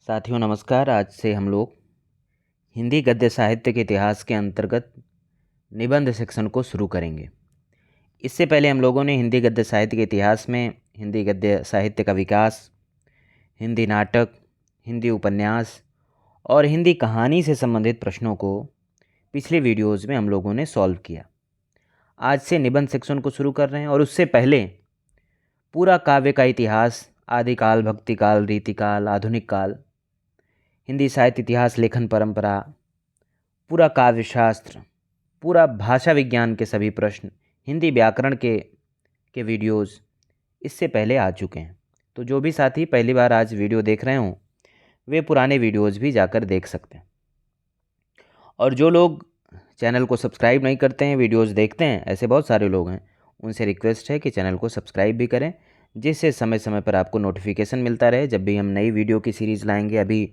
साथियों नमस्कार। आज से हम लोग हिंदी गद्य साहित्य के इतिहास के अंतर्गत निबंध सेक्शन को शुरू करेंगे। इससे पहले हम लोगों ने हिंदी गद्य साहित्य के इतिहास में हिंदी गद्य साहित्य का विकास, हिंदी नाटक, हिंदी उपन्यास और हिंदी कहानी से संबंधित प्रश्नों को पिछले वीडियोज़ में हम लोगों ने सॉल्व किया। आज से निबंध सेक्शन को शुरू कर रहे हैं और उससे पहले पूरा काव्य का इतिहास, आदिकाल, भक्तिकाल, रीतिकाल, आधुनिक काल, हिंदी साहित्य इतिहास, लेखन परंपरा, पूरा काव्य शास्त्र, पूरा भाषा विज्ञान के सभी प्रश्न, हिंदी व्याकरण के वीडियोज़ इससे पहले आ चुके हैं। तो जो भी साथी पहली बार आज वीडियो देख रहे हों वे पुराने वीडियोज़ भी जाकर देख सकते हैं। और जो लोग चैनल को सब्सक्राइब नहीं करते हैं, वीडियोज़ देखते हैं, ऐसे बहुत सारे लोग हैं, उनसे रिक्वेस्ट है कि चैनल को सब्सक्राइब भी करें, जिससे समय समय पर आपको नोटिफिकेशन मिलता रहे जब भी हम नई वीडियो की सीरीज़ लाएंगे। अभी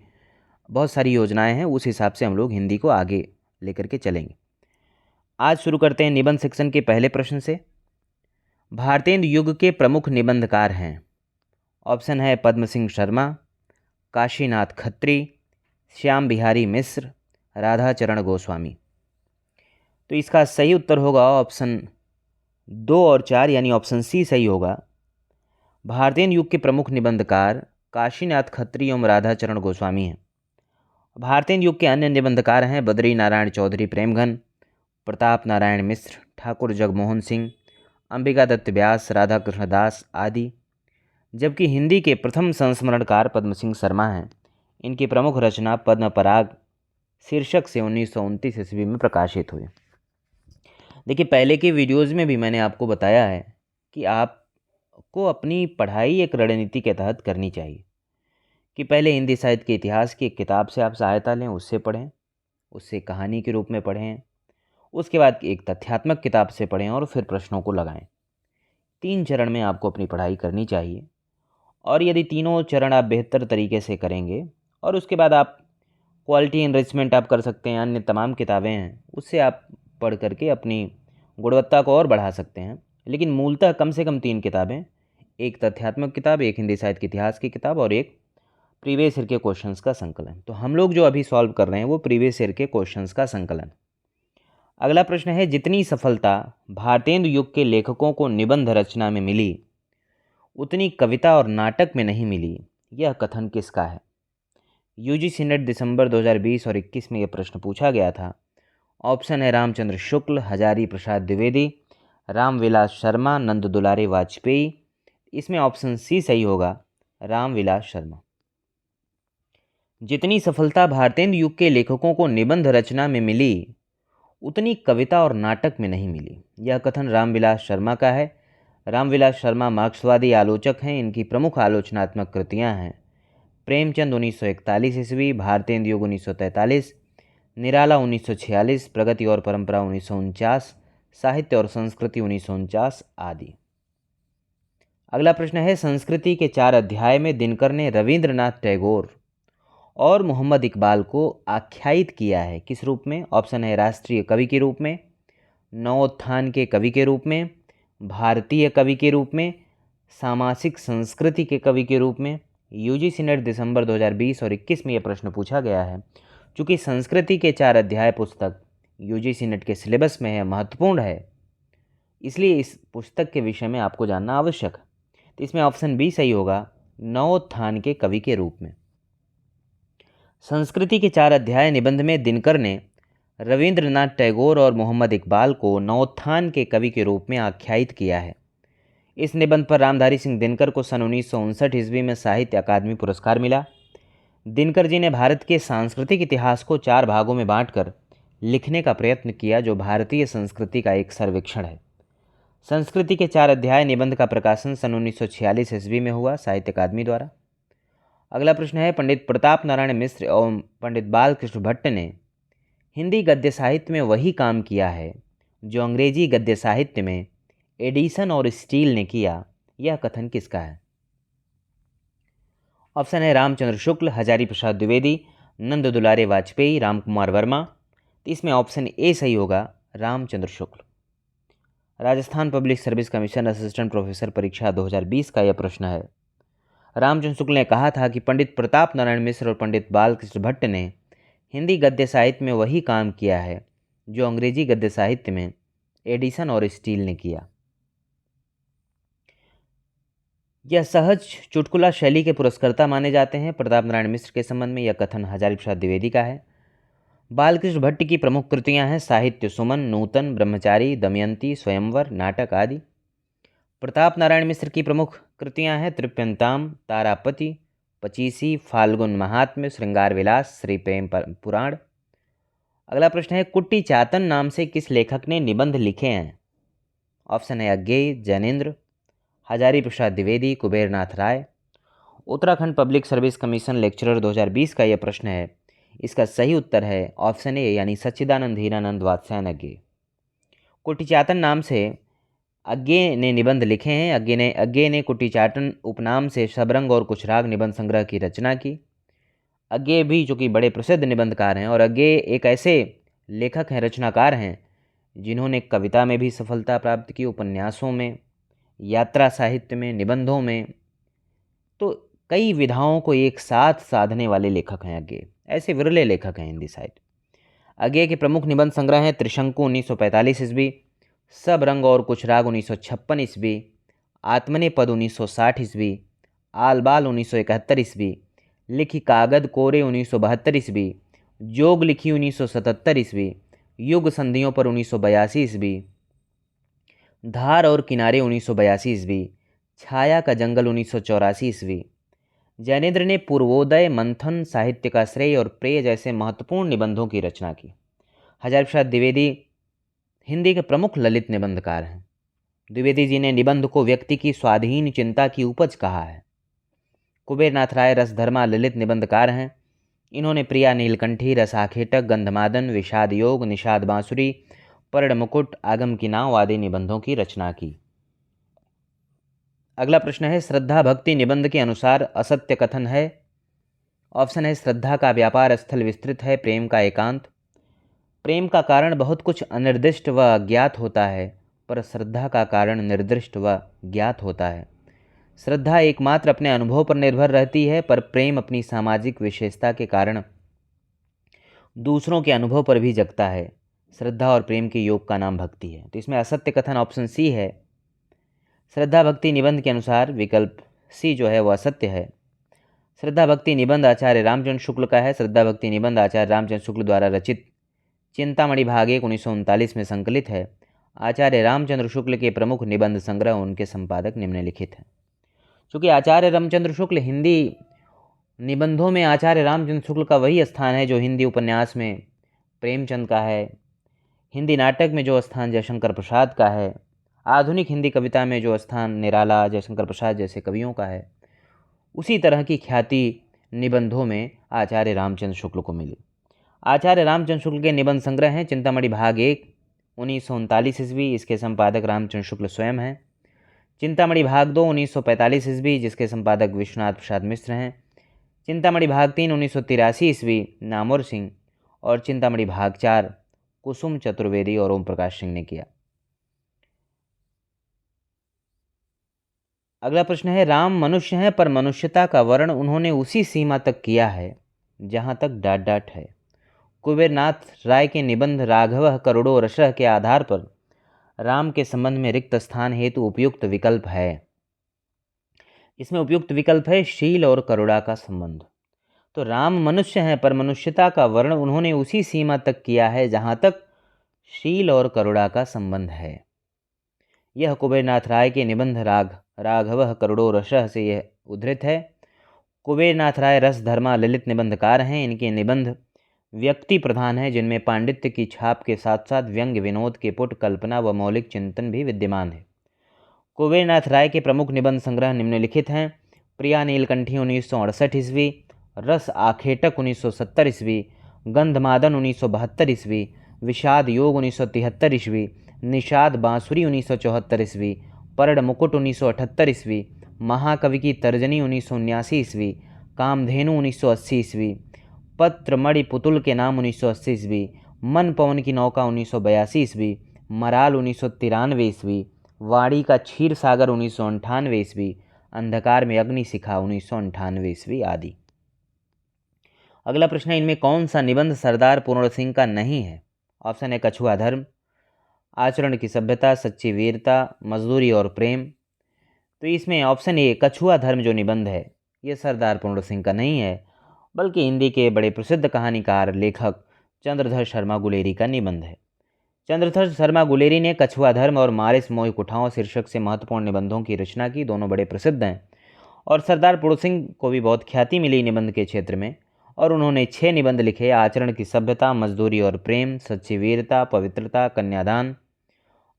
बहुत सारी योजनाएं हैं, उस हिसाब से हम लोग हिंदी को आगे लेकर के चलेंगे। आज शुरू करते हैं निबंध सेक्शन के पहले प्रश्न से। भारतेंदु युग के प्रमुख निबंधकार हैं। ऑप्शन है पद्म सिंह शर्मा, काशीनाथ खत्री, श्याम बिहारी मिश्र, राधाचरण गोस्वामी। तो इसका सही उत्तर होगा ऑप्शन 2 और 4 यानी ऑप्शन सी सही होगा। भारतेंदु युग के प्रमुख निबंधकार काशीनाथ खत्री एवं राधाचरण गोस्वामी हैं। भारतेंदु युग के अन्य निबंधकार हैं बद्री नारायण चौधरी प्रेमघन, प्रताप नारायण मिश्र, ठाकुर जगमोहन सिंह, अंबिका दत्त व्यास, राधा कृष्ण दास आदि। जबकि हिंदी के प्रथम संस्मरणकार पद्म सिंह शर्मा हैं। इनकी प्रमुख रचना पद्म पराग शीर्षक से 1929 ईस्वी में प्रकाशित हुई। देखिए, पहले के वीडियोज़ में भी मैंने आपको बताया है कि आपको अपनी पढ़ाई एक रणनीति के तहत करनी चाहिए कि पहले हिंदी साहित्य के इतिहास की एक किताब से आप सहायता लें, उससे पढ़ें, उससे कहानी के रूप में पढ़ें, उसके बाद एक तथ्यात्मक किताब से पढ़ें और फिर प्रश्नों को लगाएं। 3 चरण में आपको अपनी पढ़ाई करनी चाहिए। और यदि तीनों चरण आप बेहतर तरीके से करेंगे और उसके बाद आप क्वालिटी इनरिचमेंट आप कर सकते हैं, अन्य तमाम किताबें हैं उससे आप पढ़ करके अपनी गुणवत्ता को और बढ़ा सकते हैं। लेकिन मूलतः कम से कम 3 किताबें, एक तथ्यात्मक किताब, एक हिंदी साहित्य के इतिहास की किताब और एक प्रीवियस ईयर के क्वेश्चंस का संकलन। तो हम लोग जो अभी सॉल्व कर रहे हैं वो प्रीवियस ईयर के क्वेश्चंस का संकलन। अगला प्रश्न है, जितनी सफलता भारतेंदु युग के लेखकों को निबंध रचना में मिली उतनी कविता और नाटक में नहीं मिली, यह कथन किसका है? यूजीसी नेट दिसंबर 2020 और 21 में यह प्रश्न पूछा गया था। ऑप्शन है रामचंद्र शुक्ल, हजारी प्रसाद द्विवेदी, रामविलास शर्मा, नंद दुलारे वाजपेयी। इसमें ऑप्शन सी सही होगा, रामविलास शर्मा। जितनी सफलता भारतेंदु युग के लेखकों को निबंध रचना में मिली उतनी कविता और नाटक में नहीं मिली, यह कथन रामविलास शर्मा का है। रामविलास शर्मा मार्क्सवादी आलोचक हैं। इनकी प्रमुख आलोचनात्मक कृतियां हैं प्रेमचंद 1941 ईस्वी, भारतेंदु युग 1943, निराला 1946, प्रगति और परंपरा 1949, साहित्य और संस्कृति 1949 आदि। अगला प्रश्न है, संस्कृति के 4 अध्याय में दिनकर ने रविंद्रनाथ टैगोर और मोहम्मद इकबाल को आख्यायित किया है, किस रूप में? ऑप्शन है राष्ट्रीय कवि के रूप में, नवोत्थान के कवि के रूप में, भारतीय कवि के रूप में, सामासिक संस्कृति के कवि के रूप में। यूजीसी नेट दिसंबर 2020 और 21 में यह प्रश्न पूछा गया है। चूँकि संस्कृति के 4 अध्याय पुस्तक यूजीसी नेट के सिलेबस में है, महत्वपूर्ण है, इसलिए इस पुस्तक के विषय में आपको जानना आवश्यक है। तो इसमें ऑप्शन बी सही होगा, नवोत्थान के कवि के रूप में। संस्कृति के 4 अध्याय निबंध में दिनकर ने रविंद्रनाथ टैगोर और मोहम्मद इकबाल को नवोत्थान के कवि के रूप में आख्यायित किया है। इस निबंध पर रामधारी सिंह दिनकर को सन 1959 ईस्वी में साहित्य अकादमी पुरस्कार मिला। दिनकर जी ने भारत के सांस्कृतिक इतिहास को 4 भागों में बांटकर लिखने का प्रयत्न किया, जो भारतीय संस्कृति का एक सर्वेक्षण है। संस्कृति के 4 अध्याय निबंध का प्रकाशन सन 1946 ईस्वी में हुआ साहित्य अकादमी द्वारा। अगला प्रश्न है, पंडित प्रताप नारायण मिश्र एवं पंडित बालकृष्ण भट्ट ने हिंदी गद्य साहित्य में वही काम किया है जो अंग्रेजी गद्य साहित्य में एडिसन और स्टील ने किया, यह कथन किसका है? ऑप्शन है रामचंद्र शुक्ल, हजारी प्रसाद द्विवेदी, नंद दुलारे वाजपेयी, रामकुमार वर्मा। इसमें ऑप्शन ए सही होगा, Ramchandra Shukla. Rajasthan public service commission assistant professor परीक्षा 2020 का यह प्रश्न है। रामचंद्र शुक्ल ने कहा था कि पंडित प्रताप नारायण मिश्र और पंडित बालकृष्ण भट्ट ने हिंदी गद्य साहित्य में वही काम किया है जो अंग्रेजी गद्य साहित्य में एडिसन और स्टील ने किया। यह सहज चुटकुला शैली के पुरस्कर्ता माने जाते हैं। प्रताप नारायण मिश्र के संबंध में यह कथन हजारी प्रसाद द्विवेदी का है। बालकृष्ण भट्ट की प्रमुख कृतियां हैं साहित्य सुमन, नूतन, ब्रह्मचारी, दमयंती, स्वयंवर, नाटक आदि। प्रताप नारायण मिश्र की प्रमुख कृतियां हैं तृप्यंताम, तारापति, पचीसी, फाल्गुन महात्म्य, श्रृंगार विलास, श्री प्रेम पुराण। अगला प्रश्न है कुट्टी चातन नाम से किस लेखक ने निबंध लिखे हैं? ऑप्शन है Agyeya, Jainendra, Hazari Prasad Dwivedi, Kubernath Rai. Uttarakhand public service commission lecturer 2020 का यह प्रश्न है। इसका सही उत्तर है ऑप्शन ए यानी सच्चिदानंद हीरानंद वात्स्यायन अज्ञेय। कुट्टीचातन नाम से अज्ञेय ने निबंध लिखे हैं। अज्ञेय ने कुट्टीचाटन उपनाम से शबरंग और कुछ राग निबंध संग्रह की रचना की। अज्ञेय भी जो कि बड़े प्रसिद्ध निबंधकार हैं और अज्ञेय एक ऐसे लेखक हैं, रचनाकार हैं जिन्होंने कविता में भी सफलता प्राप्त की, उपन्यासों में, यात्रा साहित्य में, निबंधों में, तो कई विधाओं को एक साथ साधने वाले लेखक हैं अज्ञेय। ऐसे विरले लेखक हैं हिंदी साहित्य। अज्ञेय के प्रमुख निबंध संग्रह हैं त्रिशंकु 1945 ईस्वी, सब रंग और कुछ राग 1956 ईस्वी, आत्मने पद 1960 ईस्वी, आल बाल 1971 ईस्वी, लिखी कागद कोरे 1972 ईस्वी, जोग लिखी 1977 ईस्वी, युग संधियों पर 1982 ईस्वी, धार और किनारे 1982 ईस्वी, छाया का जंगल 1984 ईस्वी। जैनेन्द्र ने पूर्वोदय, मंथन, साहित्य का श्रेय और प्रेय जैसे महत्वपूर्ण निबंधों की रचना की। हजारी प्रसाद द्विवेदी हिंदी के प्रमुख ललित निबंधकार हैं। द्विवेदी जी ने निबंध को व्यक्ति की स्वाधीन चिंता की उपज कहा है। कुबेरनाथ राय रसधर्मा ललित निबंधकार हैं। इन्होंने प्रिया नीलकंठी, रसाखेटक, गंधमादन, विषाद योग, निषाद बांसुरी, पर्ण मुकुट, आगम की नाव आदि निबंधों की रचना की। अगला प्रश्न है श्रद्धा भक्ति निबंध के अनुसार असत्य कथन है। ऑप्शन है श्रद्धा का व्यापार स्थल विस्तृत है, प्रेम का एकांत। प्रेम का कारण बहुत कुछ अनिर्दिष्ट व अज्ञात होता है, पर श्रद्धा का कारण निर्दिष्ट व ज्ञात होता है। श्रद्धा एकमात्र अपने अनुभव पर निर्भर रहती है, पर प्रेम अपनी सामाजिक विशेषता के कारण दूसरों के अनुभव पर भी जगता है। श्रद्धा और प्रेम के योग का नाम भक्ति है। तो इसमें असत्य कथन ऑप्शन सी है। श्रद्धा भक्ति निबंध के अनुसार विकल्प सी जो है वह असत्य है। श्रद्धा भक्ति निबंध आचार्य रामचंद्र शुक्ल का है। श्रद्धा भक्ति निबंध आचार्य रामचंद्र शुक्ल द्वारा रचित चिंतामणि भाग 1 1939 में संकलित है। आचार्य रामचंद्र शुक्ल के प्रमुख निबंध संग्रह उनके संपादक निम्नलिखित हैं। चूँकि आचार्य रामचंद्र शुक्ल हिंदी निबंधों में आचार्य रामचंद्र शुक्ल का वही स्थान है जो हिंदी उपन्यास में प्रेमचंद का है, हिंदी नाटक में जो स्थान जयशंकर प्रसाद का है, आधुनिक हिंदी कविता में जो स्थान निराला, जयशंकर प्रसाद जैसे कवियों का है, उसी तरह की ख्याति निबंधों में आचार्य रामचंद्र शुक्ल को मिली। आचार्य रामचंद्र शुक्ल के निबंध संग्रह हैं चिंतामणि भाग 1 1939 ईस्वी, इसके संपादक रामचंद्र शुक्ल स्वयं हैं। चिंतामणि भाग 2 1945 ईस्वी, जिसके संपादक विश्वनाथ प्रसाद मिश्र हैं। चिंतामणि भाग 3 1983 ईस्वी, नामवर सिंह। और चिंतामणि भाग 4 कुसुम चतुर्वेदी और ओम प्रकाश सिंह ने किया। अगला प्रश्न है राम मनुष्य हैं पर मनुष्यता का वर्ण उन्होंने उसी सीमा तक किया है जहाँ तक डाट डाट है। कुबेरनाथ राय के निबंध राघव करोड़ों रसह के आधार पर राम के संबंध में रिक्त स्थान हेतु उपयुक्त विकल्प है। इसमें उपयुक्त विकल्प है शील और करुणा का संबंध। तो राम मनुष्य हैं पर मनुष्यता का वर्ण उन्होंने उसी सीमा तक किया है जहाँ तक शील और करुणा का संबंध है। यह कुबेरनाथ राय के निबंध राघव करोड़ों रसह से यह उद्धृत है। कुबेरनाथ राय रसधर्मा ललित निबंधकार हैं। इनके निबंध व्यक्ति प्रधान हैं, जिनमें पांडित्य की छाप के साथ साथ व्यंग्य विनोद के पुट, कल्पना व मौलिक चिंतन भी विद्यमान है। कुबेरनाथ राय के प्रमुख निबंध संग्रह निम्नलिखित हैं। प्रिया नीलकंठी 1968 ईस्वी, रस आखेटक 1970 ईस्वी, गंधमादन 1972 ईस्वी, विषाद योग 1973 ईस्वी, निषाद बांसुरी 1974 ईस्वी, पर्ण मुकुट 1978 ईस्वी, महाकवि की तर्जनी 1979 ईस्वी, कामधेनु 1980 ईस्वी, पत्र मणि पुतुल के नाम 1980 ईस्वी, मन पवन की नौका 1982 ईस्वी, मराल 1993 ईस्वी, वाणी का क्षीर सागर 1998 ईस्वी, अंधकार में अग्निशिखा 1998 ईस्वी आदि। अगला प्रश्न है, इनमें कौन सा निबंध सरदार पूर्ण सिंह का नहीं है? ऑप्शन है कछुआ धर्म, आचरण की सभ्यता, सच्ची वीरता, मजदूरी और प्रेम। तो इसमें ऑप्शन ए कछुआ धर्म जो निबंध है ये सरदार पूर्ण सिंह का नहीं है, बल्कि हिंदी के बड़े प्रसिद्ध कहानीकार लेखक चंद्रधर शर्मा गुलेरी का निबंध है। चंद्रधर शर्मा गुलेरी ने कछुआ धर्म और मारिस मोहि कुठाओं शीर्षक से महत्वपूर्ण निबंधों की रचना की। दोनों बड़े प्रसिद्ध हैं और सरदार पूर्ण सिंह को भी बहुत ख्याति मिली निबंध के क्षेत्र में, और उन्होंने 6 निबंध लिखे: आचरण की सभ्यता, मजदूरी और प्रेम, सच्ची वीरता, पवित्रता, कन्यादान,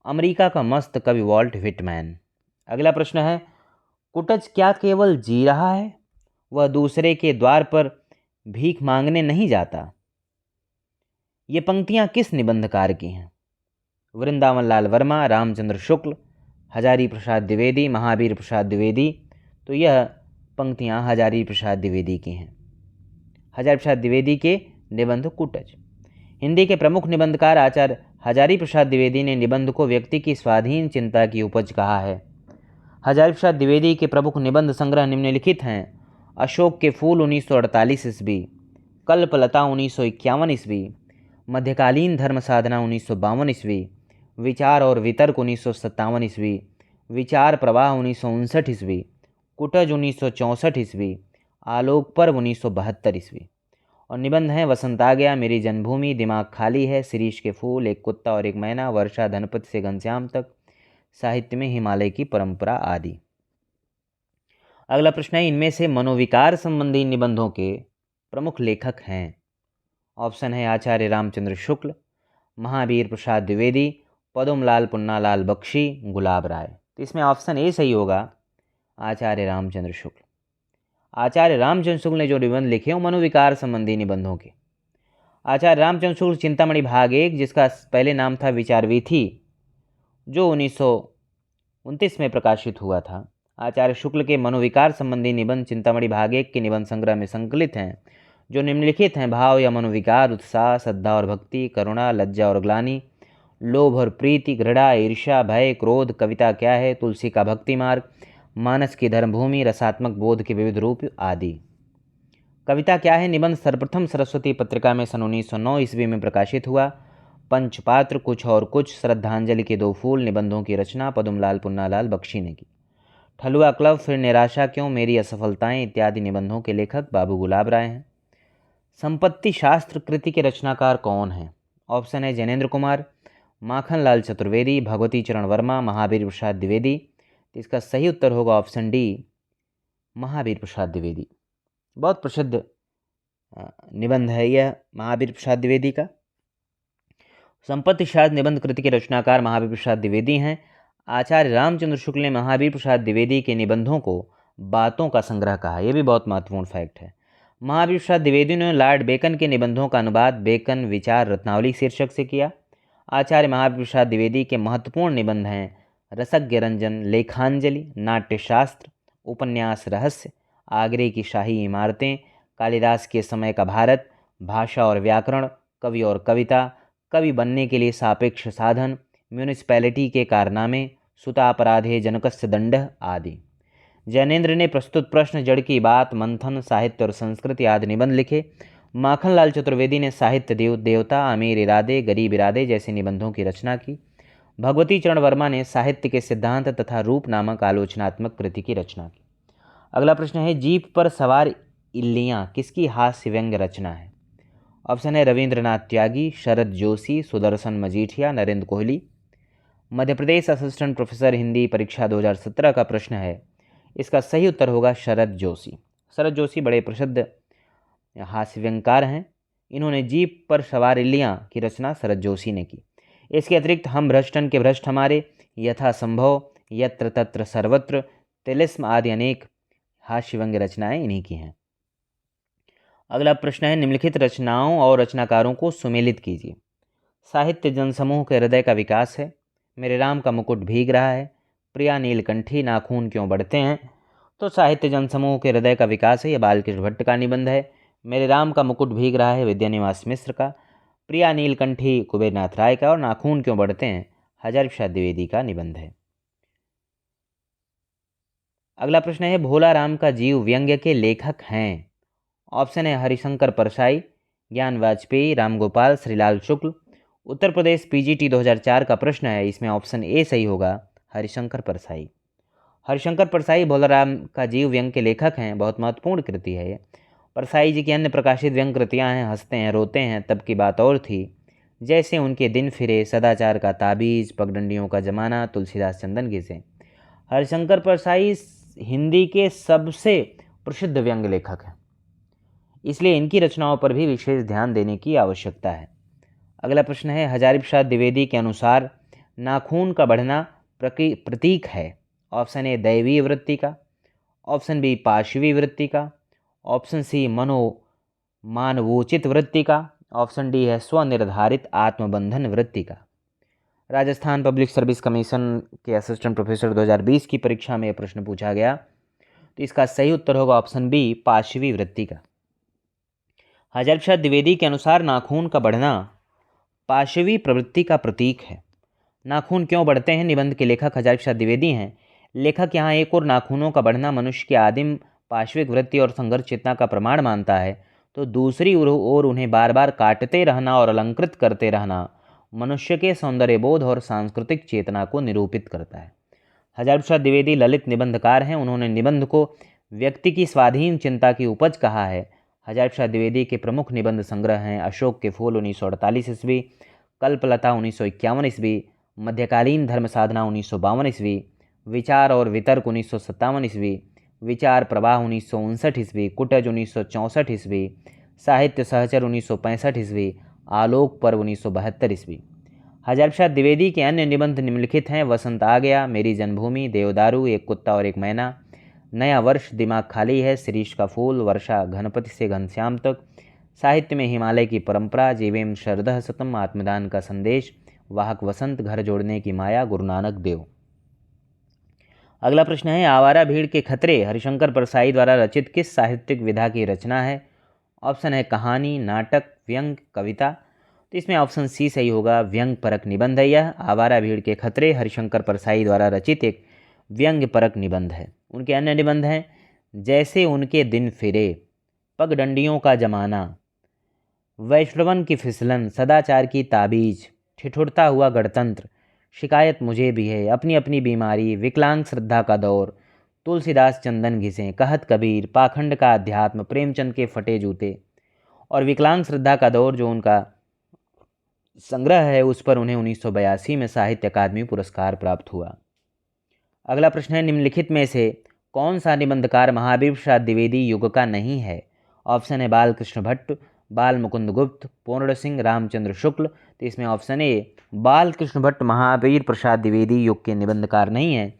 अमेरिका का मस्त कवि वॉल्ट व्हिटमैन। अगला प्रश्न है, कुटज क्या केवल जी रहा है, वह दूसरे के द्वार पर भीख मांगने नहीं जाता? ये पंक्तियां किस निबंधकार की हैं? वृंदावन लाल वर्मा, रामचंद्र शुक्ल, हजारी प्रसाद द्विवेदी, महावीर प्रसाद द्विवेदी। तो यह पंक्तियां हजारी प्रसाद द्विवेदी की हैं। हजारी प्रसाद द्विवेदी के निबंध कुटज। हिंदी के प्रमुख निबंधकार आचार्य हजारी प्रसाद द्विवेदी ने निबंध को व्यक्ति की स्वाधीन चिंता की उपज कहा है। हजारी प्रसाद द्विवेदी के प्रमुख निबंध संग्रह निम्नलिखित हैं: अशोक के फूल 1948 ईस्वी, कल्पलता 1951 ईस्वी, मध्यकालीन धर्म साधना 1952 ईस्वी, विचार और वितर्क 1957 ईस्वी, विचार प्रवाह 1959 ईस्वी, कुटज 1964 ईस्वी, आलोक पर्व 1972 ईस्वी। और निबंध हैं वसंत आ गया, मेरी जन्मभूमि, दिमाग खाली है, शिरीष के फूल, एक कुत्ता और एक मैना, वर्षा धनपति से घनश्याम तक, साहित्य में हिमालय की परंपरा आदि। अगला प्रश्न है, इनमें से मनोविकार संबंधी निबंधों के प्रमुख लेखक हैं? ऑप्शन है आचार्य रामचंद्र शुक्ल, महावीर प्रसाद द्विवेदी, पदमलाल पुन्नालाल बख्शी, गुलाब राय। तो इसमें ऑप्शन ए सही होगा, आचार्य रामचंद्र शुक्ल। आचार्य रामचंद्र शुक्ल ने जो निबंध लिखे हैं मनोविकार संबंधी निबंधों के। आचार्य रामचंद्र शुक्ल चिंतामणि भाग 1, जिसका पहले नाम था विचार वीथी, जो 1929 में प्रकाशित हुआ था। आचार्य शुक्ल के मनोविकार संबंधी निबंध चिंतामणि भाग 1 के निबंध संग्रह में संकलित हैं, जो निम्नलिखित हैं: भाव या मनोविकार, उत्साह, श्रद्धा और भक्ति, करुणा, लज्जा और ग्लानि, लोभ और प्रीति, घृणा, ईर्ष्या, भय, क्रोध, कविता क्या है, तुलसी का भक्ति मार्ग, मानस की धर्मभूमि, रसात्मक बोध के विविध रूप आदि। कविता क्या है निबंध सर्वप्रथम सरस्वती पत्रिका में सन 1909 ईस्वी में प्रकाशित हुआ। पंचपात्र, कुछ और कुछ, श्रद्धांजलि के 2 फूल निबंधों की रचना पद्मलाल पुन्नालाल बख्शी ने की। ठलुआ क्लब, फिर निराशा क्यों, मेरी असफलताएं इत्यादि निबंधों के लेखक बाबू गुलाब राय हैं। संपत्ति शास्त्र कृति के रचनाकार कौन हैं? ऑप्शन है जैनेन्द्र कुमार, माखनलाल चतुर्वेदी, भगवती चरण वर्मा, महावीर प्रसाद द्विवेदी। तो इसका सही उत्तर होगा ऑप्शन डी, महावीर प्रसाद द्विवेदी। बहुत प्रसिद्ध निबंध है यह महावीर प्रसाद द्विवेदी का। संपत्ति शास्त्र निबंध कृति के रचनाकार महावीर प्रसाद द्विवेदी हैं। आचार्य रामचंद्र शुक्ल ने महावीर प्रसाद द्विवेदी के निबंधों को बातों का संग्रह कहा। यह भी बहुत महत्वपूर्ण फैक्ट है। महावीर प्रसाद द्विवेदी ने लॉर्ड बेकन के निबंधों का अनुवाद बेकन विचार रत्नावली शीर्षक से किया। आचार्य महावीर प्रसाद द्विवेदी के महत्वपूर्ण निबंध हैं रसज्ञ रंजन, लेखांजलि, नाट्यशास्त्र, उपन्यास रहस्य, आगरे की शाही इमारतें, कालिदास के समय का भारत, भाषा और व्याकरण, कवि और कविता, कवि बनने के लिए सापेक्ष साधन, म्यूनिसिपैलिटी के कारनामे, सुता अपराधे जनकस्य दंडः आदि। जैनेन्द्र ने प्रस्तुत प्रश्न, जड़ की बात, मंथन, साहित्य और संस्कृति आदि निबंध लिखे। माखनलाल चतुर्वेदी ने साहित्य देवता, अमीर इरादे, गरीब इरादे जैसे निबंधों की रचना की। भगवती चरण वर्मा ने साहित्य के सिद्धांत तथा रूप नामक आलोचनात्मक कृति की रचना की। अगला प्रश्न है, जीप पर सवार इल्लियाँ किसकी हास्य व्यंग्य रचना है? ऑप्शन है रविंद्रनाथ त्यागी, शरद जोशी, सुदर्शन मजीठिया, नरेंद्र कोहली। मध्य प्रदेश असिस्टेंट प्रोफेसर हिंदी परीक्षा 2017 का प्रश्न है। इसका सही उत्तर होगा शरद जोशी। शरद जोशी बड़े प्रसिद्ध हास्य व्यंग्यकार हैं। इन्होंने जीप पर सवार इल्लियाँ की रचना शरद जोशी ने की। इसके अतिरिक्त हम भ्रष्टन के भ्रष्ट हमारे, यथासंभव, यत्र तत्र सर्वत्र, तिलिस्म आदि अनेक हास्य व्यंग्य रचनाएं इन्हीं की हैं। अगला प्रश्न है, निम्नलिखित रचनाओं और रचनाकारों को सुमेलित कीजिए। साहित्य जनसमूह के हृदय का विकास है, मेरे राम का मुकुट भीग रहा है, प्रिया नीलकंठी, नाखून क्यों बढ़ते हैं। तो साहित्य जनसमूह के हृदय का विकास है, यह बालकृष्ण भट्ट का निबंध है। मेरे राम का मुकुट भीग रहा है विद्यानिवास मिश्र का, प्रिया नीलकंठी कुबेरनाथ राय का, और नाखून क्यों बढ़ते हैं हजारी प्रसाद द्विवेदी का निबंध है। अगला प्रश्न है भोला राम का जीव व्यंग्य के लेखक हैं। ऑप्शन है हरिशंकर परसाई, ज्ञान वाजपेयी, रामगोपाल, श्रीलाल शुक्ल। उत्तर प्रदेश पीजीटी 2004 का प्रश्न है, इसमें ऑप्शन ए सही होगा, हरिशंकर परसाई। हरिशंकर परसाई भोला राम का जीव व्यंग्य के लेखक हैं। बहुत महत्वपूर्ण कृति है ये। परसाई जी की अन्य प्रकाशित व्यंग्य कृतियाँ हैं हंसते हैं रोते हैं, तब की बात और थी, जैसे उनके दिन फिरे, सदाचार का ताबीज, पगडंडियों का जमाना, तुलसीदास चंदन घिसे। हरिशंकर परसाई हिंदी के सबसे प्रसिद्ध व्यंग्य लेखक हैं, इसलिए इनकी रचनाओं पर भी विशेष ध्यान देने की आवश्यकता है। अगला प्रश्न है हजारी प्रसाद द्विवेदी के अनुसार नाखून का बढ़ना प्रतीक है। ऑप्शन ए दैवीय वृत्ति का, ऑप्शन बी पाशवी वृत्ति का, ऑप्शन सी मानवोचित वृत्ति का, ऑप्शन डी है स्वनिर्धारित आत्मबंधन वृत्ति का। राजस्थान पब्लिक सर्विस कमीशन के असिस्टेंट प्रोफेसर 2020 की परीक्षा में यह प्रश्न पूछा गया, तो इसका सही उत्तर होगा ऑप्शन बी पाशवी वृत्ति का। हजारी प्रसाद द्विवेदी के अनुसार नाखून का बढ़ना पाशवी प्रवृत्ति का प्रतीक है। नाखून क्यों बढ़ते हैं? निबंध के लेखक हजारी प्रसाद द्विवेदी हैं। लेखक यहाँ एक और नाखूनों का बढ़ना मनुष्य की आदिम पाशविक वृत्ति और संघर्ष चेतना का प्रमाण मानता है, तो दूसरी ओर उन्हें बार बार काटते रहना और अलंकृत करते रहना मनुष्य के सौंदर्यबोध और सांस्कृतिक चेतना को निरूपित करता है। हजारी प्रसाद द्विवेदी ललित निबंधकार हैं। उन्होंने निबंध को व्यक्ति की स्वाधीन चिंता की उपज कहा है। हजारी प्रसाद द्विवेदी के प्रमुख निबंध संग्रह हैं अशोक के फूल 1948 ईस्वी, कल्पलता 1951 ईस्वी, मध्यकालीन धर्म साधना 1952 ईस्वी, विचार और वितर्क 1957 ईस्वी, विचार प्रवाह 1959 ईस्वी, कुटज 1964 ईस्वी, साहित्य सहचर 1965 ईस्वी, आलोक पर्व 1972 ईस्वी। हजारी प्रसाद द्विवेदी के अन्य निबंध निम्नलिखित हैं वसंत आ गया, मेरी जन्मभूमि, देवदारू, एक कुत्ता और एक मैना, नया वर्ष, दिमाग खाली है, शिरीष का फूल, वर्षा, घनपति से घनश्याम तक, साहित्य में हिमालय की परंपरा, जीवेम शरदः सतम, आत्मदान का संदेश, वाहक वसंत, घर जोड़ने की माया, गुरु नानक देव। अगला प्रश्न है आवारा भीड़ के खतरे हरिशंकर परसाई द्वारा रचित किस साहित्यिक विधा की रचना है? ऑप्शन है कहानी, नाटक, व्यंग, कविता। तो इसमें ऑप्शन सी सही होगा, व्यंग परक निबंध है यह। आवारा भीड़ के खतरे हरिशंकर परसाई द्वारा रचित एक व्यंग्य परक निबंध है। उनके अन्य निबंध हैं जैसे उनके दिन फिरे, पगडंडियों का जमाना, वैष्णवन की फिसलन, सदाचार की ताबीज, ठिठुरता हुआ गणतंत्र, शिकायत मुझे भी है, अपनी अपनी बीमारी, विकलांग श्रद्धा का दौर, तुलसीदास चंदन घिसे, कहत कबीर, पाखंड का अध्यात्म, प्रेमचंद के फटे जूते। और विकलांग श्रद्धा का दौर जो उनका संग्रह है उस पर उन्हें 1982 में साहित्य अकादमी पुरस्कार प्राप्त हुआ। अगला प्रश्न है निम्नलिखित में से कौन सा निबंधकार महावीर प्रसाद द्विवेदी युग का नहीं है? ऑप्शन है बालकृष्ण भट्ट, बाल मुकुंद गुप्त, पूर्ण सिंह, रामचंद्र शुक्ल। तो इसमें ऑप्शन ए बालकृष्ण भट्ट महावीर प्रसाद द्विवेदी युग के निबंधकार नहीं हैं,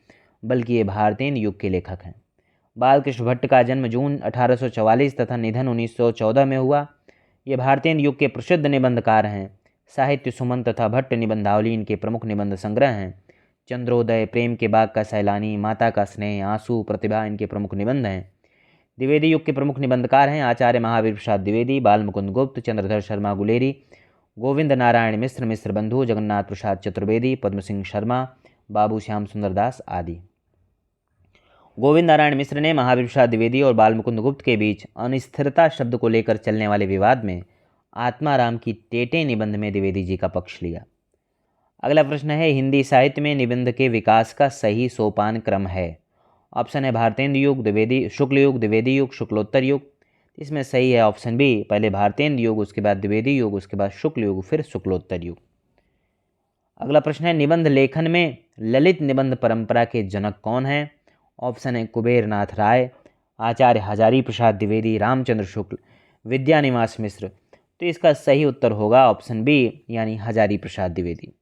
बल्कि ये भारतीय युग के लेखक हैं। बालकृष्ण भट्ट का जन्म जून 1844 तथा निधन 1914 में हुआ। ये भारतीय युग के प्रसिद्ध निबंधकार हैं। साहित्य सुमन तथा भट्ट निबंधावली इनके प्रमुख निबंध संग्रह हैं। चंद्रोदय, प्रेम के बाग का सैलानी, माता का स्नेह, आंसू, प्रतिभा इनके प्रमुख निबंध हैं। द्विवेदी युग के प्रमुख निबंधकार हैं आचार्य महावीर प्रसाद द्विवेदी, बाल मुकुंद गुप्त, चंद्रधर शर्मा गुलेरी, गोविंद नारायण मिश्र, मिश्र बंधु, जगन्नाथ प्रसाद चतुर्वेदी, पद्म सिंह शर्मा, बाबू श्याम सुंदर दास आदि। गोविंद नारायण मिश्र ने महावीर प्रसाद द्विवेदी और बाल मुकुंद गुप्त के बीच अनिस्थिरता शब्द को लेकर चलने वाले विवाद में आत्माराम की टेटे निबंध में द्विवेदी जी का पक्ष लिया। अगला प्रश्न है हिंदी साहित्य में निबंध के विकास का सही सोपान क्रम है? ऑप्शन है भारतेंदु युग, द्विवेदी, शुक्ल युग, द्विवेदी युग, शुक्लोत्तर युग। इसमें सही है ऑप्शन बी, पहले भारतेंदु युग, उसके बाद द्विवेदी युग, उसके बाद शुक्ल युग, फिर शुक्लोत्तर युग। अगला प्रश्न है निबंध लेखन में ललित निबंध परंपरा के जनक कौन हैं? ऑप्शन है कुबेर नाथ राय, आचार्य हजारी प्रसाद द्विवेदी, रामचंद्र शुक्ल, विद्यानिवास मिश्र। तो इसका सही उत्तर होगा ऑप्शन बी, यानी हजारी प्रसाद द्विवेदी।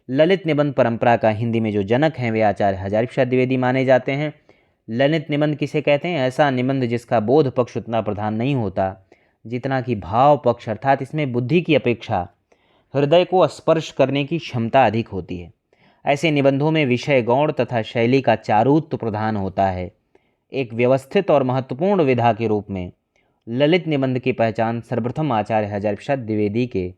ललित निबंध परंपरा का हिंदी में जो जनक हैं वे आचार्य हजारी प्रसाद द्विवेदी माने जाते हैं। ललित निबंध किसे कहते हैं? ऐसा निबंध जिसका बोध पक्ष उतना प्रधान नहीं होता जितना कि भाव पक्ष, अर्थात इसमें बुद्धि की अपेक्षा हृदय को स्पर्श करने की क्षमता अधिक होती है। ऐसे निबंधों में विषय गौण तथा शैली का चारुत्व प्रधान होता है। एक व्यवस्थित और महत्वपूर्ण विधा के रूप में ललित निबंध की पहचान सर्वप्रथम आचार्य हजारी प्रसाद द्विवेदी के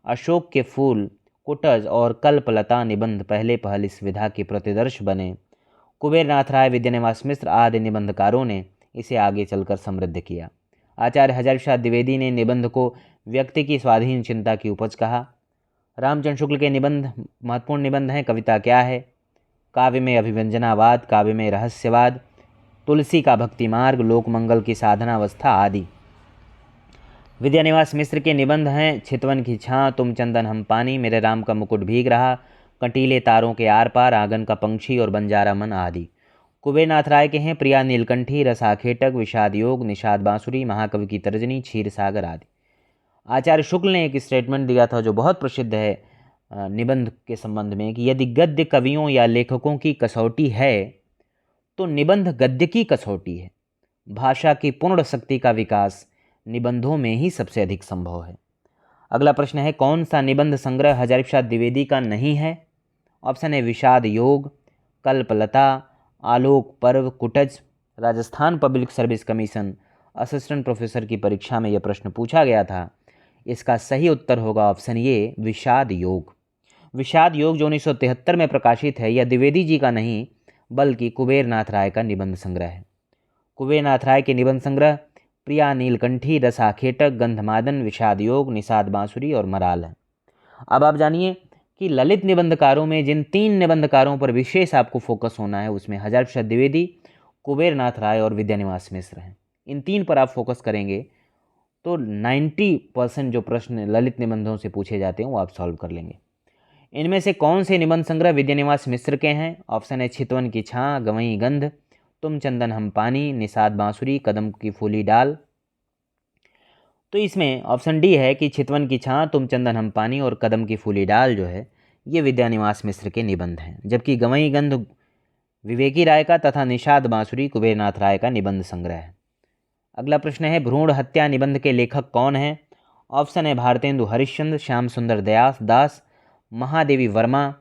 अशोक के फूल, कुटज और कल्पलता निबंध पहले पहल इस विधा के प्रतिदर्श बने। कुबेर नाथ राय, विद्यानिवास मिश्र आदि निबंधकारों ने इसे आगे चलकर समृद्ध किया। आचार्य हजारी प्रसाद द्विवेदी ने निबंध को व्यक्ति की स्वाधीन चिंता की उपज कहा। रामचंद्र शुक्ल के निबंध महत्वपूर्ण निबंध हैं। कविता क्या है? काव्य में अभिव्यंजनावाद, काव्य में रहस्यवाद, तुलसी का भक्ति मार्ग, लोकमंगल की साधनावस्था आदि। विद्यानिवास मिश्र के निबंध हैं चितवन की छां, तुम चंदन हम पानी, मेरे राम का मुकुट भीग रहा, कंटीले तारों के आर पार, आंगन का पंक्षी और बंजारा मन आदि। कुबेर नाथ राय के हैं प्रिया नीलकंठी, रसाखेटक, विषाद योग, निषाद बांसुरी, महाकवि की तर्जनी, क्षीर सागर आदि। आचार्य शुक्ल ने एक स्टेटमेंट दिया था जो बहुत प्रसिद्ध है निबंध के संबंध में कि यदि गद्य कवियों या लेखकों की कसौटी है तो निबंध गद्य की कसौटी है। भाषा की पूर्ण शक्ति का विकास निबंधों में ही सबसे अधिक संभव है। अगला प्रश्न है, कौन सा निबंध संग्रह हजारी प्रसाद द्विवेदी का नहीं है? ऑप्शन है विषाद योग, Kalpalata, Alok Parv, Kutaj. Rajasthan public service commission assistant professor की परीक्षा में यह प्रश्न पूछा गया था। इसका सही उत्तर होगा ऑप्शन ए, विषाद योग। विषाद योग जो 1973 में प्रकाशित है, यह द्विवेदी जी का नहीं बल्कि कुबेर नाथ राय का निबंध संग्रह है। कुबेर नाथ राय के निबंध संग्रह प्रिया नीलकंठी, रसाखेटक, गंधमादन, विषाद योग, निषाद बांसुरी और मराल है। अब आप जानिए कि ललित निबंधकारों में जिन 3 निबंधकारों पर विशेष आपको फोकस होना है उसमें हजारी प्रसाद द्विवेदी, कुबेर नाथ राय और विद्यानिवास मिश्र हैं। इन 3 पर आप फोकस करेंगे तो 90% जो प्रश्न ललित निबंधों से पूछे जाते हैं वो आप सॉल्व कर लेंगे। इनमें से कौन से निबंध संग्रह विद्यानिवास मिश्र के हैं? ऑप्शन है चितवन की छां, गवई गंध, तुम चंदन हम पानी, निषाद बांसुरी, कदम की फूली डाल। तो इसमें ऑप्शन डी है कि चितवन की छां, तुम चंदन हम पानी और कदम की फूली डाल जो है ये विद्यानिवास मिश्र के निबंध हैं, जबकि गवई गंध विवेकी राय का तथा निषाद बांसुरी कुबेर नाथ राय का निबंध संग्रह है। अगला प्रश्न है, भ्रूण हत्या निबंध के लेखक कौन हैं? ऑप्शन है भारतेंदु हरिश्चंद्र, श्याम सुंदर दास, महादेवी वर्मा,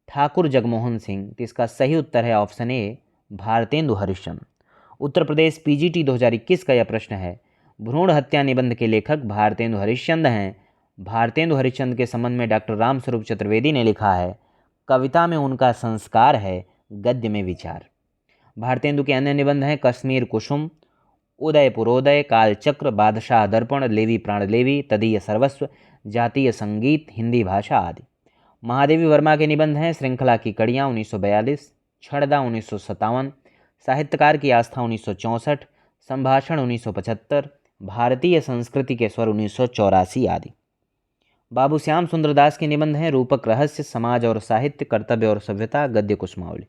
ठाकुर जगमोहन सिंह। तो इसका सही उत्तर है option A, Bharatendu Harishchandra. Uttar Pradesh PGT 2021 का यह प्रश्न है। भ्रूण हत्या निबंध के लेखक भारतेंदु हरिश्चंद्र हैं। भारतेंदु हरिश्चंद्र के संबंध में डॉक्टर रामस्वरूप चतुर्वेदी ने लिखा है, कविता में उनका संस्कार है, गद्य में विचार। भारतेंदु के अन्य निबंध हैं कश्मीर कुसुम, उदय पुरोदय, कालचक्र, बादशाह दर्पण, लेवी प्राण लेवी, तदीय सर्वस्व, जातीय संगीत, हिंदी भाषा आदि। महादेवी वर्मा के निबंध हैं श्रृंखला की कड़ियाँ 1942, छड़दा 1957, साहित्यकार की आस्था 1964, संभाषण 1975, भारतीय संस्कृति के स्वर 1984 आदि। बाबू श्याम सुंदर दास के निबंध हैं रूपक रहस्य, समाज और साहित्य, कर्तव्य और सभ्यता, गद्य कुसुमावली।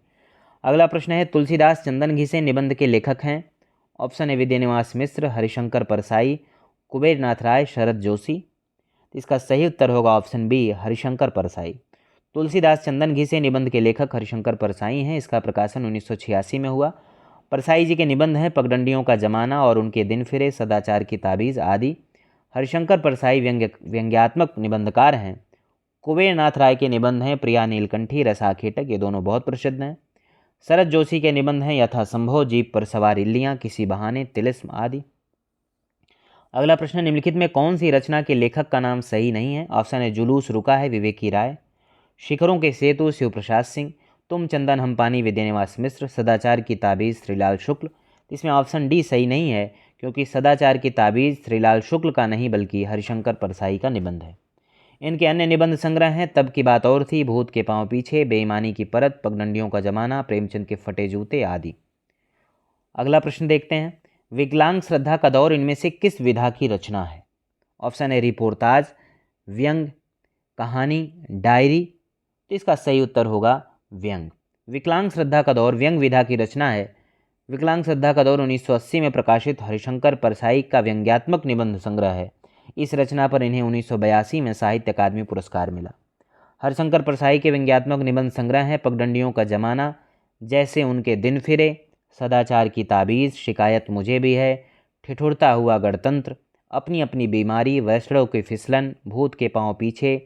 अगला प्रश्न है, तुलसीदास चंदन घिसे निबंध के लेखक हैं? ऑप्शन है विद्यानिवास मिश्र, हरिशंकर परसाई, कुबेर नाथ राय, शरद जोशी। इसका सही उत्तर होगा ऑप्शन बी, हरिशंकर परसाई। तुलसीदास चंदन घिसे निबंध के लेखक हरिशंकर परसाई हैं। इसका प्रकाशन 1986 में हुआ। परसाई जी के निबंध हैं पगडंडियों का जमाना और उनके दिन फिरे, सदाचार की ताबीज़ आदि। हरिशंकर परसाई व्यंग्यात्मक निबंधकार हैं। कुबेर नाथ राय के निबंध हैं प्रिया नीलकंठी, रसाखेटक, ये दोनों बहुत प्रसिद्ध हैं। शरद जोशी के निबंध हैं यथासंभव, जीप पर सवार इल्लियाँ, किसी बहाने, तिलिस्म आदि। अगला प्रश्न, निम्नलिखित में कौन सी रचना के लेखक का नाम सही नहीं है? ऑप्शन है जुलूस रुका है, विवेकी राय, शिखरों के सेतु, शिव प्रसाद सिंह, तुम चंदन हम पानी, विद्यानिवास मिश्र, सदाचार की ताबीज़, श्रीलाल शुक्ल। इसमें ऑप्शन डी सही नहीं है क्योंकि सदाचार की ताबीज़ श्रीलाल शुक्ल का नहीं बल्कि हरिशंकर परसाई का निबंध है। इनके अन्य निबंध संग्रह हैं तब की बात और थी, भूत के पांव पीछे, बेईमानी की परत, पगडंडियों का जमाना, प्रेमचंद के फटे जूते आदि। अगला प्रश्न देखते हैं, विकलांग श्रद्धा का दौर इनमें से किस विधा की रचना है? ऑप्शन है रिपोर्टाज, व्यंग, कहानी, डायरी। तो इसका सही उत्तर होगा व्यंग। विकलांग श्रद्धा का दौर व्यंग विधा की रचना है। विकलांग श्रद्धा का दौर 1980 में प्रकाशित हरिशंकर परसाई का व्यंग्यात्मक निबंध संग्रह है। इस रचना पर इन्हें 1982 में साहित्य अकादमी पुरस्कार मिला। हरिशंकर परसाई के व्यंग्यात्मक निबंध संग्रह हैं पगडंडियों का जमाना, जैसे उनके दिन फिरे, सदाचार की ताबीज़, शिकायत मुझे भी है, ठिठुरता हुआ गणतंत्र, अपनी अपनी बीमारी, वैष्णव के फिसलन, भूत के पांव पीछे,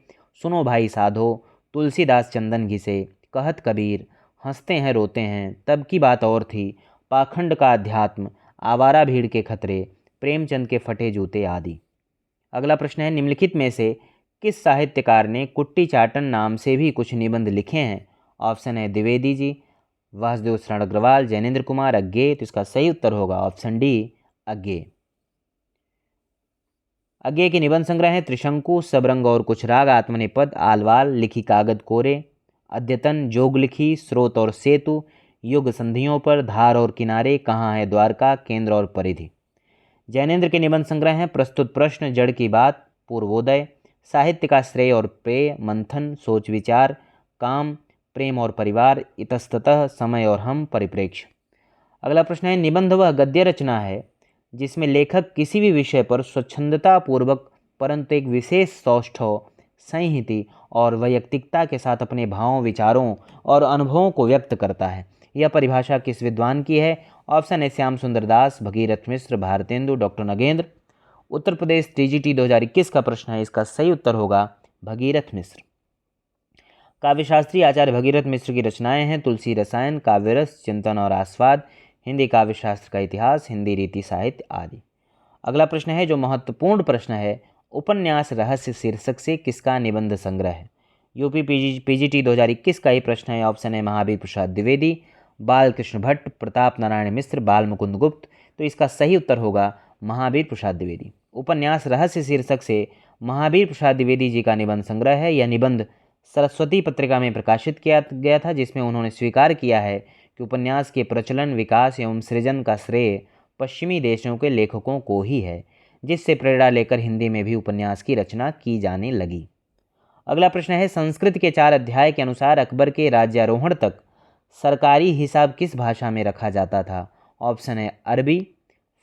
सुनो भाई साधो, तुलसीदास चंदन घिसे, कहत कबीर, हंसते हैं रोते हैं, तब की बात और थी, पाखंड का अध्यात्म, आवारा भीड़ के खतरे, प्रेमचंद के फटे जूते आदि। अगला प्रश्न है, निम्नलिखित में से किस साहित्यकार ने कुट्टी चाटन नाम से भी कुछ निबंध लिखे हैं? ऑप्शन है द्विवेदी जी, वासुदेव शरण अग्रवाल, जैनेन्द्र कुमार, अज्ञे। तो इसका सही उत्तर होगा ऑप्शन डी, अज्ञे। अज्ञे के निबंध संग्रह हैं त्रिशंकु, सबरंग और कुछ राग, आत्मनेपद, आलवाल, लिखी कागद कोरे, अद्यतन, जोग लिखी, स्रोत और सेतु, युग संधियों पर, धार और किनारे, कहाँ है द्वारका, केंद्र और परिधि। जैनेन्द्र के निबंध संग्रह हैं प्रस्तुत प्रश्न, जड़ की बात, पूर्वोदय, साहित्य का श्रेय और प्रेय, मंथन, सोच विचार, काम, प्रेम और परिवार, इतस्ततः, समय और हम, परिप्रेक्ष्य। अगला प्रश्न है, निबंध वह गद्य रचना है जिसमें लेखक किसी भी विषय पर स्वच्छंदता पूर्वक परंतु एक विशेष सौष्ठव, संहिति और वैयक्तिकता के साथ अपने भावों, विचारों और अनुभवों को व्यक्त करता है। यह परिभाषा किस विद्वान की है? ऑप्शन ए श्याम सुंदर दास, भगीरथ मिश्र, भारतेंदु, डॉक्टर नगेंद्र। उत्तर प्रदेश टीजीटी 2021 का प्रश्न है, इसका सही उत्तर होगा भगीरथ मिश्र। काव्यशास्त्री आचार्य भगीरथ मिश्र की रचनाएं हैं तुलसी रसायन, काव्यरस, चिंतन और आस्वाद, हिंदी काव्यशास्त्र का इतिहास, हिंदी रीति साहित्य आदि। अगला प्रश्न है जो महत्वपूर्ण प्रश्न है, उपन्यास रहस्य शीर्षक से किसका निबंध संग्रह है? यूपी पीजीटी 2021 का ये प्रश्न है। ऑप्शन है महावीर प्रसाद द्विवेदी, बालकृष्ण भट्ट, प्रताप नारायण मिश्र, बाल मुकुंद गुप्त। तो इसका सही उत्तर होगा महावीर प्रसाद द्विवेदी। उपन्यास रहस्य शीर्षक से महावीर प्रसाद द्विवेदी जी का निबंध संग्रह है। यह निबंध सरस्वती पत्रिका में प्रकाशित किया गया था, जिसमें उन्होंने स्वीकार किया है कि उपन्यास के प्रचलन, विकास एवं सृजन का श्रेय पश्चिमी देशों के लेखकों को ही है, जिससे प्रेरणा लेकर हिंदी में भी उपन्यास की रचना की जाने लगी। अगला प्रश्न है, संस्कृत के 4 अध्याय के अनुसार अकबर के राज्यारोहण तक सरकारी हिसाब किस भाषा में रखा जाता था? ऑप्शन है अरबी,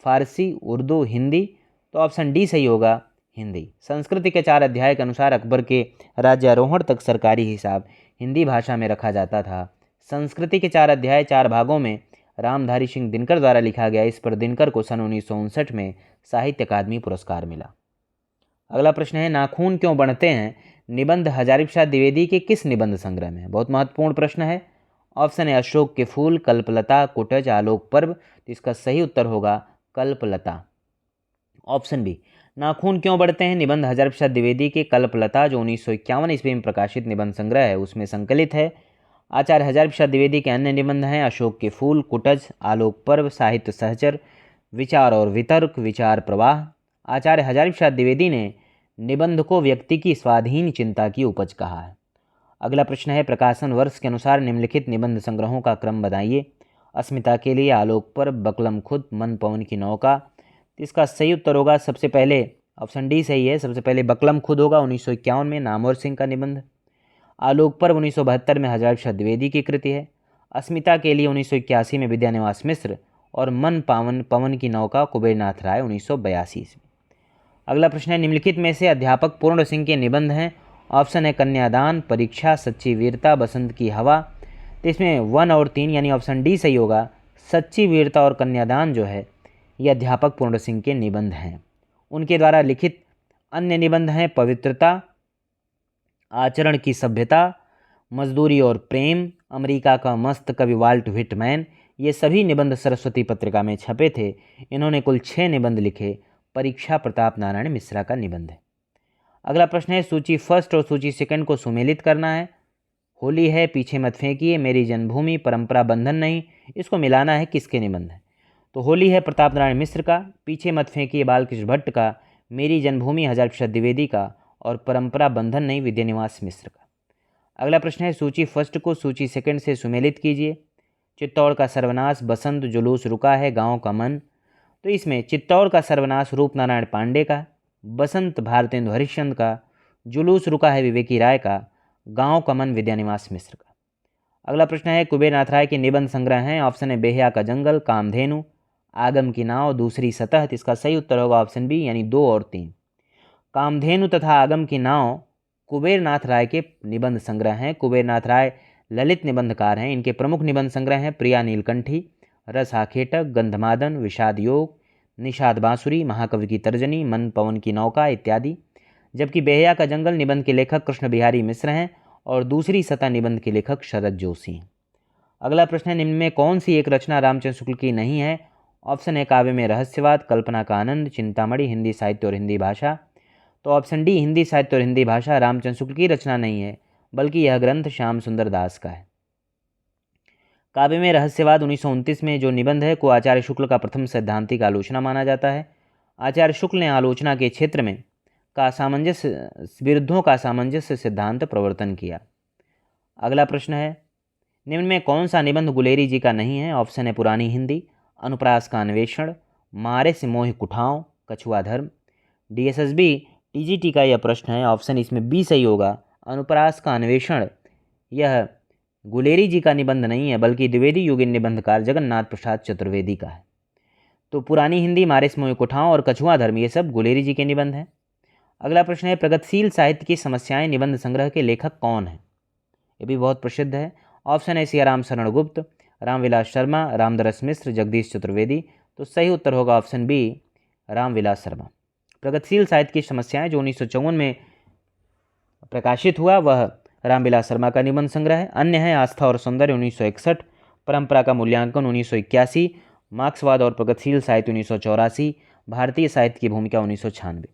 फारसी, उर्दू, हिंदी। तो ऑप्शन डी सही होगा, हिंदी। संस्कृत के 4 अध्याय के अनुसार अकबर के राज्यारोहण तक सरकारी हिसाब हिंदी भाषा में रखा जाता था। संस्कृति के 4 अध्याय 4 भागों में रामधारी सिंह दिनकर द्वारा लिखा गया। इस पर दिनकर को सन 1959 में साहित्य अकादमी पुरस्कार मिला। अगला प्रश्न है, नाखून क्यों बढ़ते हैं निबंध हजारी प्रसाद द्विवेदी के किस निबंध संग्रह में? बहुत महत्वपूर्ण प्रश्न है। ऑप्शन है अशोक के फूल, कल्पलता, कुटज, आलोक पर्व। तो इसका सही उत्तर होगा कल्पलता। ऑप्शन बी, नाखून क्यों बढ़ते हैं निबंध हजारी प्रसाद द्विवेदी के कल्पलता, जो 1951 ईस्वी में प्रकाशित निबंध संग्रह है, उसमें संकलित है। आचार्य हजारी प्रसाद द्विवेदी के अन्य निबंध हैं अशोक के फूल, कुटज, आलोक पर्व, साहित्य सहचर, विचार और वितर्क, विचार प्रवाह। आचार्य हजारी प्रसाद द्विवेदी ने निबंध को व्यक्ति की स्वाधीन चिंता की उपज कहा है। अगला प्रश्न है, प्रकाशन वर्ष के अनुसार निम्नलिखित निबंध संग्रहों का क्रम बताइए। अस्मिता के लिए, आलोक पर्व, बकलम खुद, मन पवन की नौका। इसका सही उत्तर होगा सबसे पहले ऑप्शन डी सही है। सबसे पहले बकलम खुद होगा 1951 में नामवर सिंह का निबंध। आलोक पर्व 1972 में हजारी प्रसाद द्विवेदी की कृति है। अस्मिता के लिए 1981 में विद्यानिवास मिश्र और मन पवन की नौका कुबेरनाथ राय 1982 में। अगला प्रश्न है, निम्नलिखित में से अध्यापक पूर्ण सिंह के निबंध हैं। ऑप्शन है कन्यादान, परीक्षा, सच्ची वीरता, बसंत की हवा। तो इसमें 1 और 3 यानी ऑप्शन डी सही होगा। सच्ची वीरता और कन्यादान जो है ये अध्यापक पूर्ण सिंह के निबंध हैं। उनके द्वारा लिखित अन्य निबंध हैं पवित्रता, आचरण की सभ्यता, मजदूरी और प्रेम, अमेरिका का मस्त कवि वाल्ट व्हिटमैन। ये सभी निबंध सरस्वती पत्रिका में छपे थे। इन्होंने कुल 6 निबंध लिखे। परीक्षा प्रताप नारायण मिश्रा का निबंध है। अगला प्रश्न है, सूची फर्स्ट और सूची सेकंड को सुमेलित करना है। होली है, पीछे मत फेंकिए, मेरी जन्मभूमि, परंपरा बंधन नहीं, इसको मिलाना है किसके निबंध है? तो होली है प्रताप नारायण मिश्र का, पीछे मत फेंकिए बालकृष्ण भट्ट का, मेरी जन्मभूमि हजारी प्रसाद द्विवेदी का और परंपरा बंधन नहीं विद्यानिवास मिश्र का। अगला प्रश्न है, सूची फर्स्ट को सूची सेकंड से सुमेलित कीजिए। चित्तौड़ का सर्वनाश, बसंत, जुलूस रुका है, गांव का मन। तो इसमें चित्तौड़ का सर्वनाश रूप नारायण पांडे का, बसंत भारतेंदु हरिश्चंद्र का, जुलूस रुका है विवेकी राय का, गांव का मन विद्यानिवास मिश्र का। अगला प्रश्न है, कुबेरनाथ राय के निबंध संग्रह हैं। ऑप्शन है बेहया का जंगल, कामधेनु, आगम की नाव, दूसरी सतह। तो इसका सही उत्तर होगा ऑप्शन बी यानी 2 और 3। कामधेनु तथा आगम की नाव कुबेरनाथ राय के निबंध संग्रह हैं। कुबेरनाथ राय ललित निबंधकार हैं। इनके प्रमुख निबंध संग्रह हैं प्रिया नीलकंठी, रस आखेटक, गंधमादन, विषाद योग, निषाद बांसुरी, महाकवि की तर्जनी, मन पवन की नौका इत्यादि। जबकि बेहया का जंगल निबंध के लेखक कृष्ण बिहारी मिश्र हैं और दूसरी सतह निबंध के लेखक शरद जोशी हैं। अगला प्रश्न है, निम्न में कौन सी एक रचना रामचंद्र शुक्ल की नहीं है? ऑप्शन है काव्य में रहस्यवाद, कल्पना का आनंद, चिंतामणि, हिंदी साहित्य और हिंदी भाषा। तो ऑप्शन डी हिंदी साहित्य और हिंदी भाषा रामचंद्र शुक्ल की रचना नहीं है, बल्कि यह ग्रंथ श्याम सुंदर दास का है। काव्य में रहस्यवाद 1929 में जो निबंध है को आचार्य शुक्ल का प्रथम सैद्धांतिक आलोचना माना जाता है। आचार्य शुक्ल ने आलोचना के क्षेत्र में विरुद्धों का सामंजस्य सिद्धांत प्रवर्तन किया। अगला प्रश्न है, निम्न में कौन सा निबंध गुलेरी जी का नहीं है? ऑप्शन है पुरानी हिंदी, अनुप्रास का अन्वेषण, मारे से मोह कुठाओं, कछुआ धर्म। DSSB TGT का यह प्रश्न है, ऑप्शन इसमें बी सही होगा, अनुप्रास का अन्वेषण। यह गुलेरी जी का निबंध नहीं है बल्कि द्विवेदी युगीन निबंधकार जगन्नाथ प्रसाद चतुर्वेदी का है। तो पुरानी हिंदी, मारे से मोह कुठाओं और कछुआ धर्म ये सब गुलेरी जी के निबंध हैं। अगला प्रश्न है, प्रगतिशील साहित्य की समस्याएं निबंध संग्रह के लेखक कौन हैं? ये भी बहुत प्रसिद्ध है। ऑप्शन है सियाराम शरण गुप्त, रामविलास शर्मा, रामदरस मिश्र, जगदीश चतुर्वेदी। तो सही उत्तर होगा ऑप्शन बी, रामविलास शर्मा। प्रगतिशील साहित्य की समस्याएं जो 1954 में प्रकाशित हुआ वह रामविलास शर्मा का निबंध संग्रह है। अन्य है आस्था और सौंदर्य 1961, परंपरा का मूल्यांकन 1981, मार्क्सवाद और प्रगतिशील साहित्य 1984, भारतीय साहित्य की भूमिका 1996।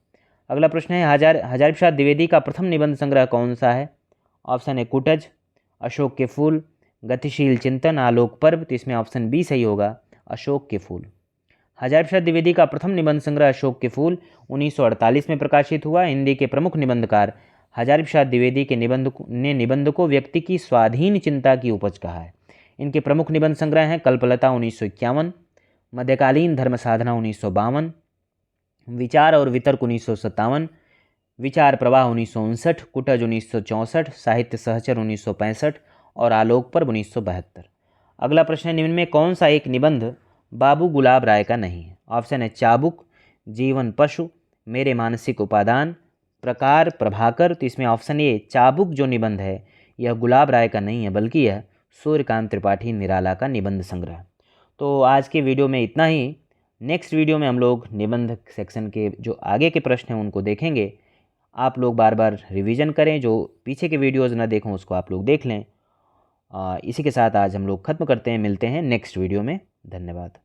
अगला प्रश्न है, हजारी प्रसाद द्विवेदी का प्रथम निबंध संग्रह कौन सा है? ऑप्शन है कुटज, अशोक के फूल, गतिशील चिंतन, आलोक पर्व। तो इसमें ऑप्शन बी सही होगा, अशोक के फूल। हजारी प्रसाद द्विवेदी का प्रथम निबंध संग्रह अशोक के फूल 1948 में प्रकाशित हुआ। हिंदी के प्रमुख निबंधकार हजारी प्रसाद द्विवेदी के निबंध को व्यक्ति की स्वाधीन चिंता की उपज कहा है। इनके प्रमुख निबंध संग्रह हैं कल्पलता 1951, मध्यकालीन धर्म साधना 1952, विचार और वितर्क 1957, विचार प्रवाह 1959, कुटज 1964, साहित्य सहचर 1965 और आलोक पर्व 1972। अगला प्रश्न है, निम्न में कौन सा एक निबंध बाबू गुलाब राय का नहीं है? ऑप्शन है चाबुक, जीवन पशु, मेरे मानसिक उपादान, प्रकार प्रभाकर। तो इसमें ऑप्शन ए चाबुक जो निबंध है यह गुलाब राय का नहीं है बल्कि यह सूर्यकांत त्रिपाठी निराला का निबंध संग्रह। तो आज के वीडियो में इतना ही। नेक्स्ट वीडियो में हम लोग निबंध सेक्शन के जो आगे के प्रश्न हैं उनको देखेंगे। आप लोग बार बार रिवीजन करें, जो पीछे के वीडियोज़ ना देखें उसको आप लोग देख लें। इसी के साथ आज हम लोग ख़त्म करते हैं, मिलते हैं नेक्स्ट वीडियो में। धन्यवाद।